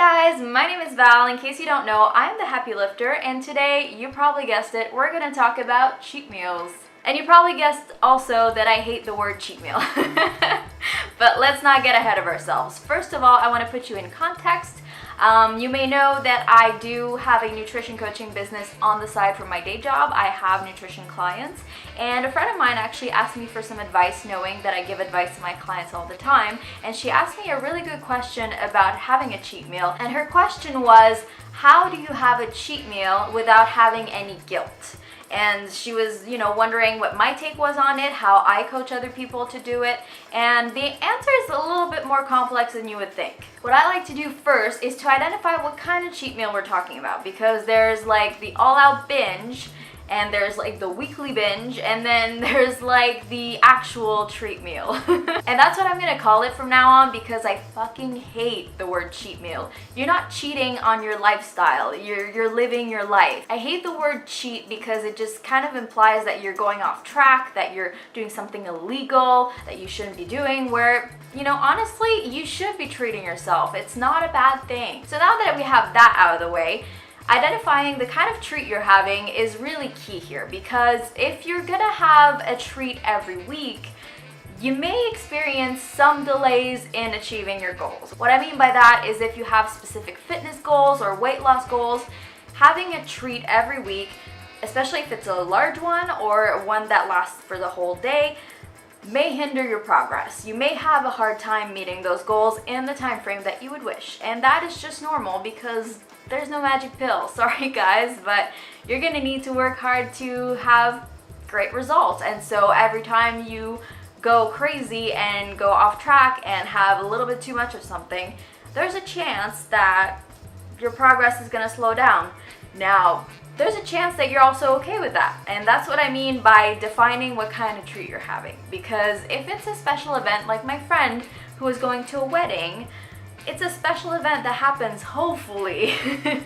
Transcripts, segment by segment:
Hi guys, my name is Val. In case you don't know, I'm the Happy Lifter, and today, you probably guessed it, we're going to talk about cheat meals. And you probably guessed also that I hate the word cheat meal. But let's not get ahead of ourselves. First of all, I want to put you in context. You may know that I do have a nutrition coaching business on the side from my day job. I have nutrition clients, and a friend of mine actually asked me for some advice, knowing that I give advice to my clients all the time, and she asked me a really good question about having a cheat meal, and her question was, how do you have a cheat meal without having any guilt? And she was, wondering what my take was on it, how I coach other people to do it, and the answer is a little bit more complex than you would think. What I like to do first is to identify what kind of cheat meal we're talking about, because there's like the all-out binge, and there's like the weekly binge, and then there's like the actual treat meal. And that's what I'm gonna call it from now on, because I fucking hate the word cheat meal. You're not cheating on your lifestyle, you're living your life. I hate the word cheat because it just kind of implies that you're going off track, that you're doing something illegal, that you shouldn't be doing, where, honestly, you should be treating yourself. It's not a bad thing. So now that we have that out of the way, identifying the kind of treat you're having is really key here, because if you're gonna have a treat every week, you may experience some delays in achieving your goals. What I mean by that is if you have specific fitness goals or weight loss goals, having a treat every week, especially if it's a large one or one that lasts for the whole day, may hinder your progress. You may have a hard time meeting those goals in the time frame that you would wish, and that is just normal because there's no magic pill. Sorry guys, but you're gonna need to work hard to have great results. And so every time you go crazy and go off track and have a little bit too much of something, there's a chance that your progress is gonna slow down. Now, there's a chance that you're also okay with that. And that's what I mean by defining what kind of treat you're having. Because if it's a special event, like my friend who was going to a wedding, it's a special event that happens, hopefully,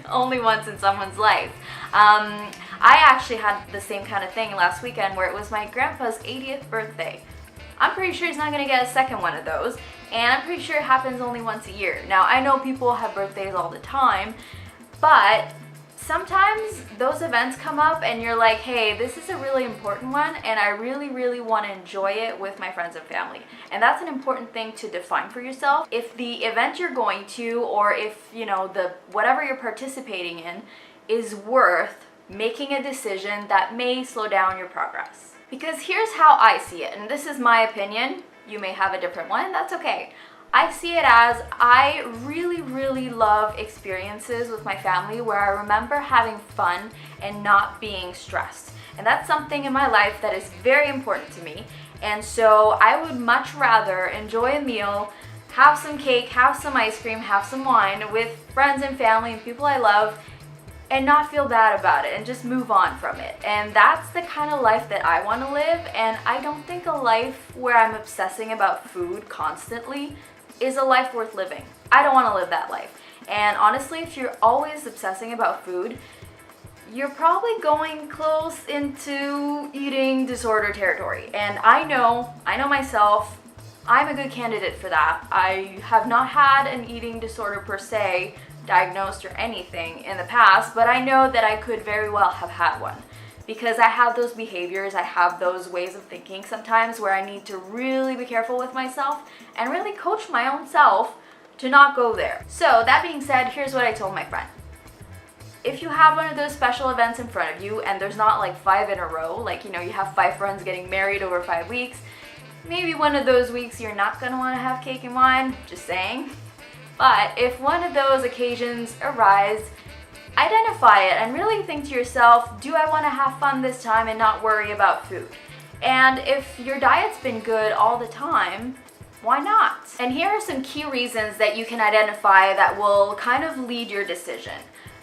only once in someone's life. I actually had the same kind of thing last weekend where it was my grandpa's 80th birthday. I'm pretty sure he's not gonna get a second one of those, and I'm pretty sure it happens only once a year. Now, I know people have birthdays all the time, but sometimes those events come up and you're like, hey, this is a really important one and I really, really want to enjoy it with my friends and family. And that's an important thing to define for yourself. If the event you're going to, or if, the whatever you're participating in is worth making a decision that may slow down your progress. Because here's how I see it, and this is my opinion. You may have a different one, that's okay. I see it as I really, really love experiences with my family where I remember having fun and not being stressed. And that's something in my life that is very important to me. And so I would much rather enjoy a meal, have some cake, have some ice cream, have some wine with friends and family and people I love, and not feel bad about it and just move on from it. And that's the kind of life that I want to live. And I don't think a life where I'm obsessing about food constantly is a life worth living. I don't want to live that life. And honestly, if you're always obsessing about food, you're probably going close into eating disorder territory. And I know myself, I'm a good candidate for that. I have not had an eating disorder per se, diagnosed or anything in the past, but I know that I could very well have had one. Because I have those behaviors, I have those ways of thinking sometimes where I need to really be careful with myself and really coach my own self to not go there. So that being said, here's what I told my friend. If you have one of those special events in front of you and there's not like 5 in a row, like you have 5 friends getting married over 5 weeks, maybe one of those weeks you're not gonna wanna have cake and wine, just saying. But if one of those occasions arise, identify it and really think to yourself, do I want to have fun this time and not worry about food? And if your diet's been good all the time, why not? And here are some key reasons that you can identify that will kind of lead your decision.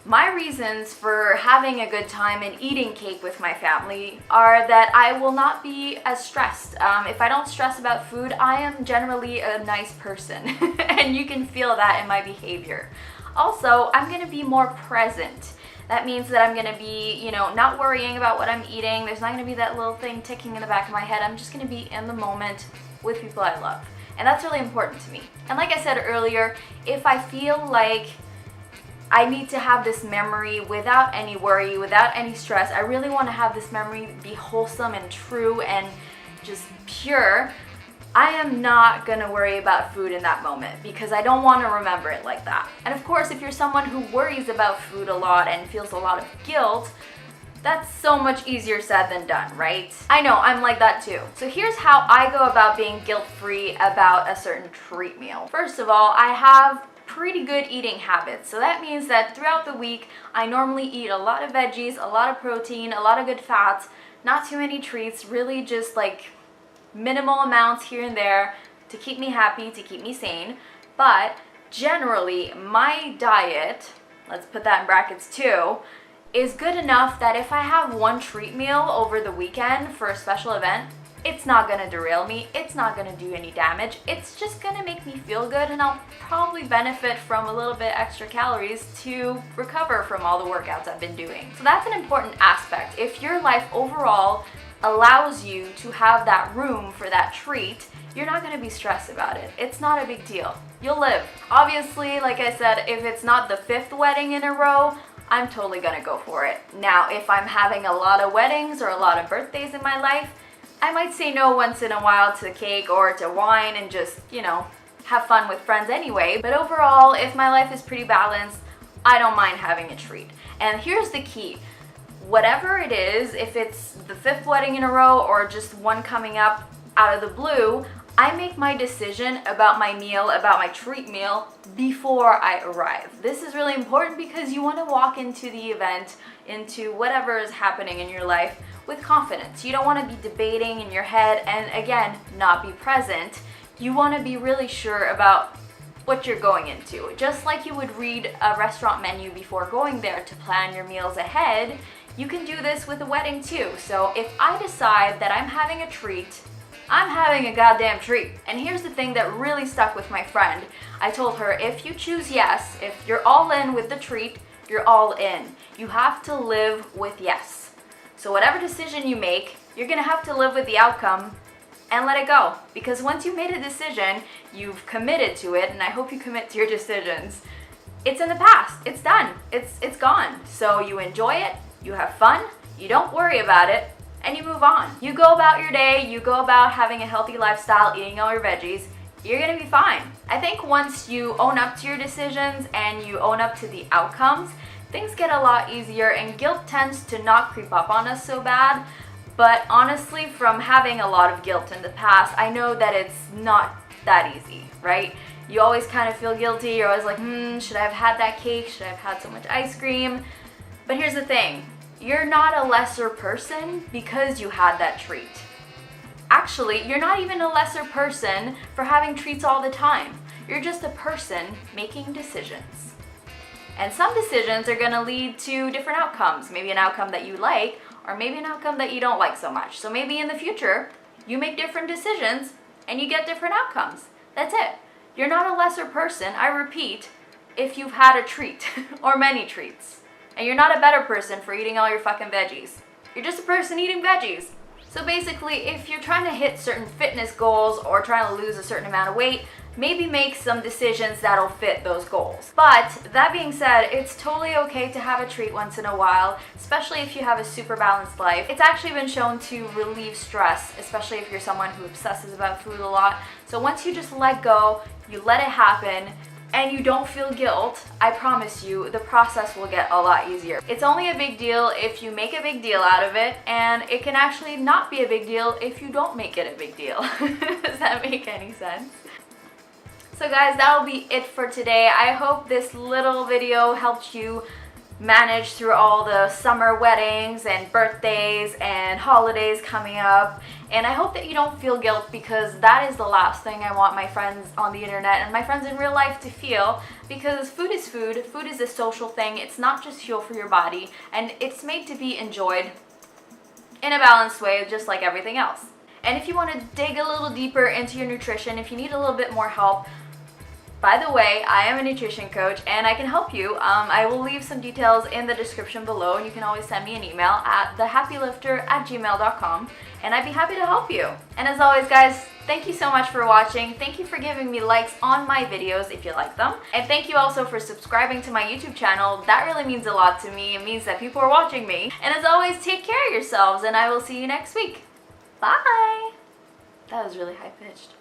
My reasons for having a good time and eating cake with my family are that I will not be as stressed. If I don't stress about food, I am generally a nice person, and you can feel that in my behavior. Also, I'm gonna be more present. That means that I'm gonna be, not worrying about what I'm eating. There's not gonna be that little thing ticking in the back of my head. I'm just gonna be in the moment with people I love. And that's really important to me. And like I said earlier, if I feel like I need to have this memory without any worry, without any stress. I really want to have this memory be wholesome and true and just pure. I am not gonna worry about food in that moment because I don't want to remember it like that. And of course, if you're someone who worries about food a lot and feels a lot of guilt, that's so much easier said than done, right? I know, I'm like that too. So here's how I go about being guilt-free about a certain treat meal. First of all, I have pretty good eating habits. So that means that throughout the week, I normally eat a lot of veggies, a lot of protein, a lot of good fats, not too many treats, really just like minimal amounts here and there to keep me happy, to keep me sane. But generally, my diet, let's put that in brackets too, is good enough that if I have one treat meal over the weekend for a special event, it's not gonna derail me, it's not gonna do any damage, it's just gonna make me feel good, and I'll probably benefit from a little bit extra calories to recover from all the workouts I've been doing. So that's an important aspect. If your life overall allows you to have that room for that treat, you're not gonna be stressed about it. It's not a big deal. You'll live. Obviously, like I said, if it's not the 5th wedding in a row, I'm totally gonna go for it. Now, if I'm having a lot of weddings or a lot of birthdays in my life, I might say no once in a while to cake or to wine and just, have fun with friends anyway. But overall, if my life is pretty balanced, I don't mind having a treat. And here's the key. Whatever it is, if it's the 5th wedding in a row or just one coming up out of the blue, I make my decision about my meal, about my treat meal, before I arrive. This is really important because you want to walk into the event, into whatever is happening in your life with confidence. You don't want to be debating in your head and, again, not be present. You want to be really sure about what you're going into. Just like you would read a restaurant menu before going there to plan your meals ahead, you can do this with a wedding too. So if I decide that I'm having a treat, I'm having a goddamn treat. And here's the thing that really stuck with my friend. I told her, if you choose yes, if you're all in with the treat, you're all in. You have to live with yes. So whatever decision you make, you're gonna have to live with the outcome and let it go. Because once you made a decision, you've committed to it, and I hope you commit to your decisions. It's in the past, it's done, it's gone. So you enjoy it, you have fun, you don't worry about it, and you move on. You go about your day, you go about having a healthy lifestyle, eating all your veggies, you're gonna be fine. I think once you own up to your decisions and you own up to the outcomes, things get a lot easier and guilt tends to not creep up on us so bad. But honestly, from having a lot of guilt in the past, I know that it's not that easy, right? You always kind of feel guilty, you're always like, should I have had that cake? Should I have had so much ice cream? But here's the thing. You're not a lesser person because you had that treat. Actually, you're not even a lesser person for having treats all the time. You're just a person making decisions. And some decisions are gonna lead to different outcomes. Maybe an outcome that you like, or maybe an outcome that you don't like so much. So maybe in the future, you make different decisions and you get different outcomes. That's it. You're not a lesser person, I repeat, if you've had a treat or many treats. And you're not a better person for eating all your fucking veggies. You're just a person eating veggies. So basically, if you're trying to hit certain fitness goals or trying to lose a certain amount of weight, maybe make some decisions that'll fit those goals. But that being said, it's totally okay to have a treat once in a while, especially if you have a super balanced life. It's actually been shown to relieve stress, especially if you're someone who obsesses about food a lot. So once you just let go, you let it happen, and you don't feel guilt, I promise you, the process will get a lot easier. It's only a big deal if you make a big deal out of it, and it can actually not be a big deal if you don't make it a big deal. Does that make any sense? So guys, that'll be it for today. I hope this little video helped you manage through all the summer weddings and birthdays and holidays coming up. And I hope that you don't feel guilt, because that is the last thing I want my friends on the internet and my friends in real life to feel, because food is food. Food is a social thing. It's not just fuel for your body, and it's made to be enjoyed in a balanced way, just like everything else. And if you want to dig a little deeper into your nutrition, if you need a little bit more help, By the way, I am a nutrition coach and I can help you. I will leave some details in the description below, and you can always send me an email at thehappylifter@gmail.com, and I'd be happy to help you. And as always, guys, thank you so much for watching. Thank you for giving me likes on my videos if you like them. And thank you also for subscribing to my YouTube channel. That really means a lot to me. It means that people are watching me. And as always, take care of yourselves, and I will see you next week. Bye! That was really high-pitched.